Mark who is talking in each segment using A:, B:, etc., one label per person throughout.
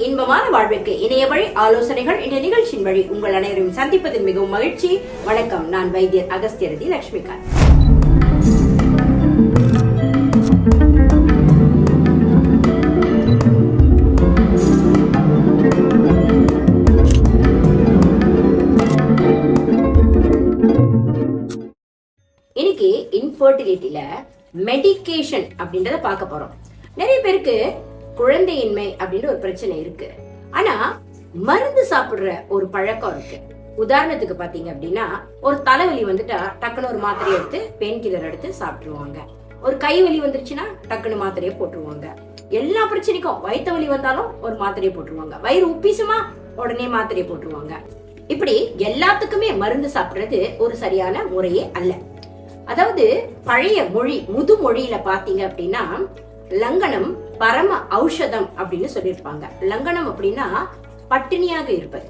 A: இன்பமான வாழ்விற்கு இணைய வழி ஆலோசனைகள் இந்த நிகழ்ச்சியின் வழி உங்கள் அனைவரும் சந்திப்பதில் மிகவும் மகிழ்ச்சி. வணக்கம், நான் வைத்தியர் அகஸ்தியரதி லட்சுமிகாந்த். இன்னைக்கு இன்ஃபர்டிலிட்டியில மெடிகேஷன் அப்படின்றத பார்க்க போறோம். நிறைய பேருக்கு குழந்தையின்மை அப்படின்ற ஒரு பிரச்சனை இருக்கு. ஆனா மருந்து சாப்பிடுற ஒரு பழக்கம் இருக்கு. உதாரணத்துக்கு பாத்தீங்க அப்படின்னா, ஒரு தலைவலி வந்துட்டா டக்குன்னு ஒரு மாத்திரையை எடுத்து பெயின் கில்லர் எடுத்து சாப்பிட்டுருவாங்க. ஒரு கை வலி வந்துருச்சுன்னா டக்குன்னு மாத்திரையை போட்டுருவாங்க. எல்லா பிரச்சனைக்கும் வயிற்று வலி வந்தாலும் ஒரு மாத்திரையை போட்டுருவாங்க. வயிறு உப்பிசுமா உடனே மாத்திரையை போட்டுருவாங்க. இப்படி எல்லாத்துக்குமே மருந்து சாப்பிடுறது ஒரு சரியான முறையே அல்ல. அதாவது பழைய மொழி முதுமொழியில பாத்தீங்க அப்படின்னா, லங்கனம் பரம ஔஷதம் அப்படின்னு சொல்லியிருப்பாங்க. லங்கனம் அப்படின்னா பட்டினியாக இருப்பது,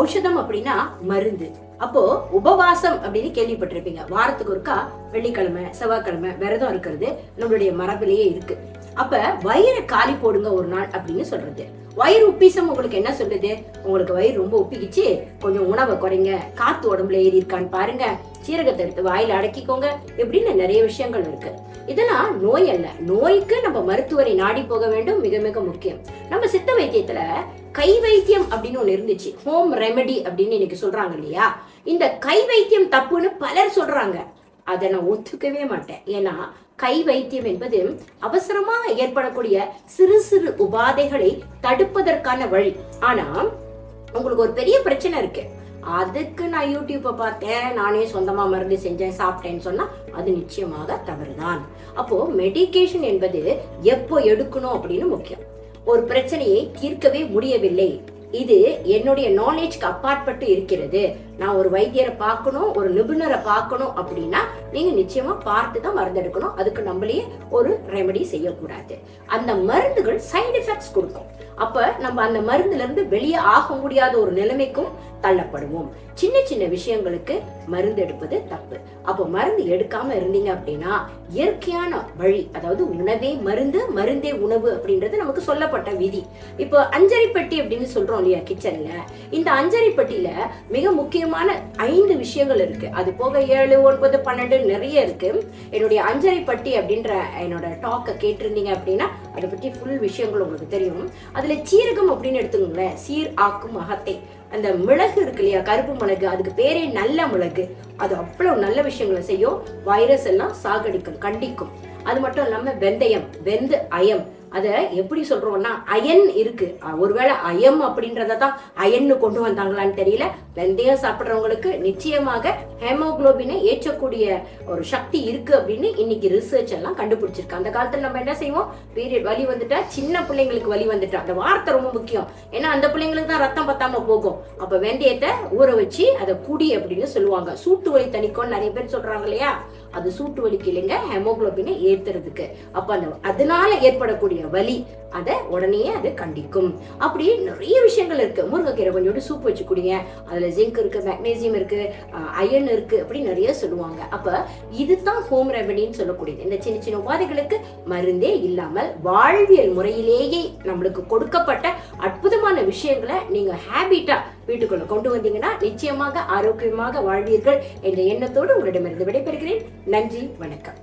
A: ஔஷதம் அப்படின்னா மருந்து. அப்போ உபவாசம் அப்படின்னு கேள்விப்பட்டிருப்பீங்க. வாரத்துக்கு ஒருக்கா வெள்ளிக்கிழமை செவ்வாய்க்கிழமை விரதம் இருக்கிறது நம்மளுடைய மரபிலேயே இருக்கு. அப்ப வயிறை காலி போடுங்க ஒரு நாள் அப்படின்னு சொல்றது. வயிறு உப்பிசம் உங்களுக்கு என்ன சொல்லுது? உங்களுக்கு வயிறு ரொம்ப உப்பிக்கிச்சு, கொஞ்சம் உணவை குறைங்க, காத்து உடம்புல ஏறி இருக்கான்னு பாருங்க, சீரகத்தை எடுத்து வாயில அடக்கிக்கோங்க, இப்படின்னு நிறைய விஷயங்கள் இருக்கு. இதெல்லாம் நோய் அல்ல. நோய்க்கு நம்ம மருத்துவரை நாடி போக வேண்டும், மிக மிக முக்கியம். நம்ம சித்த வைத்தியத்துல கை வைத்தியம் அப்படின்னு ஒண்ணு இருந்துச்சு, ஹோம் ரெமெடி அப்படின்னு இன்னைக்கு சொல்றாங்க இல்லையா? இந்த கை வைத்தியம் தப்புன்னு பலர் சொல்றாங்க. அதை நான் ஒத்துக்கவே மாட்டேன். ஏன்னா கை வைத்தியம் என்பது அவசரமா ஏற்படக்கூடிய சிறு சிறு உபாதைகளை தடுப்பதற்கான வழி. ஆனா உங்களுக்கு ஒரு பெரிய பிரச்சனை இருக்கு, அதுக்கு நான் யூடியூப்பை பார்த்தேன், நானே சொந்தமா மருந்து செஞ்சேன், சாப்பிட்டேன்னு சொன்னா அது நிச்சயமாக தவறுதான். அப்போ மெடிகேஷன் என்பது எப்போ எடுக்கணும் அப்படின்னு முக்கியம். ஒரு பிரச்சனையை தீர்க்கவே முடியவில்லை, இது என்னுடைய நாலேஜ்க்கு அப்பாற்பட்டு இருக்கிறது, நான் ஒரு வைத்தியரை பார்க்கணும், ஒரு நிபுணரை பார்க்கணும் அப்படின்னா நீங்க நிச்சயமா பார்த்து தான் மருந்து எடுக்கணும். அதுக்கு நம்மளையே ஒரு ரெமெடி செய்யக்கூடாது. அந்த மருந்துகள் சைடு எஃபெக்ட்ஸ் கொடுக்கும். அப்ப நம்ம அந்த மருந்துல இருந்து வெளியே ஆக முடியாத ஒரு நிலைமைக்கும் தள்ளப்படுவோம். சின்ன சின்ன விஷயங்களுக்கு மருந்து எடுப்பது தப்பு. அப்போ மருந்து எடுக்காம இருந்தீங்க அப்படின்னா இயற்கையான வழி, அதாவது உணவே மருந்து மருந்தே உணவு அப்படின்றது நமக்கு சொல்லப்பட்ட விதி. இப்போ அஞ்சரை பெட்டி அப்படின்னு சொல்றோம் இல்லையா கிச்சன்ல, இந்த அஞ்சரை பெட்டியில மிக முக்கியமான 5 விஷயங்கள் இருக்கு. அது போக 7, 9, 12 நிறைய இருக்கு. என்னுடைய அஞ்சரை பட்டி அப்படின்ற என்னோட டாக்க கேட்டிருந்தீங்க அப்படின்னா அதை பற்றி ஃபுல் விஷயங்கள் உங்களுக்கு தெரியும். அதுல சீரகம் அப்படின்னு எடுத்துக்கோங்களேன், சீர் ஆக்கும் அகத்தை. அந்த மிளகு இருக்கு இல்லையா, கருப்பு மிளகு, அதுக்கு பேரே நல்ல மிளகு. அது அவ்வளவு நல்ல விஷயங்களை செய்யும், வைரஸ் எல்லாம் சாகடிக்கும், கண்டிக்கும். அது மட்டும் இல்லாம வெந்தயம், அயம், அத எப்படி சொல்றோம்னா அயன் இருக்கு. ஒருவேளை அயம் அப்படின்றதான் அயன்னு கொண்டு வந்தாங்களான்னு தெரியல. வெந்தயம் சாப்பிடுறவங்களுக்கு நிச்சயமாக ஹேமோகுளோபினை ஏற்றக்கூடிய ஒரு சக்தி இருக்கு அப்படின்னு இன்னைக்கு ரிசர்ச் எல்லாம் கண்டுபிடிச்சிருக்கு. அந்த காலத்துல நம்ம என்ன செய்வோம், பீரியட் வலி வந்துட்டா, சின்ன பிள்ளைங்களுக்கு வலி வந்துட்டா, அந்த வார்த்தை ரொம்ப முக்கியம். ஏன்னா அந்த பிள்ளைங்களுக்கு தான் ரத்தம் பத்தாம போகும். அப்ப வெந்தயத்தை ஊற வச்சு அதை குடி அப்படின்னு சொல்லுவாங்க. சூட்டு வலி தணிக்கும் நிறைய பேர் சொல்றாங்க இல்லையா, அது சூட்டு வலிக்கு இல்லைங்க, ஹெமோகுளோபினை ஏத்துறதுக்கு. அப்ப அந்த அதனால ஏற்படக்கூடிய வலி அதை உடனே அது கண்டிக்கும். அப்படி நிறைய விஷயங்கள் இருக்கு. முருங்கைக்கீரை கொஞ்சோண்டு சூப் வச்சு குடிங்க, அதுல ஜிங்க் இருக்கு, மெக்னீசியம் இருக்கு, அயன் இருக்கு, அப்படி நிறைய சொல்லுவாங்க. அப்ப இதுதான் ஹோம் ரெமெடின்னு சொல்லக்கூடியது. இந்த சின்ன சின்ன உபாதைகளுக்கு மருந்தே இல்லாமல் வாழ்வியல் முறையிலேயே நம்மளுக்கு கொடுக்கப்பட்ட அற்புதமான விஷயங்களை நீங்க ஹேபிட்டா வீட்டுக்குள்ள கொண்டு வந்தீங்கன்னா நிச்சயமாக ஆரோக்கியமாக வாழ்வீர்கள் என்ற எண்ணத்தோடு உங்களிடமிருந்து விடைபெறுகிறேன். நன்றி, வணக்கம்.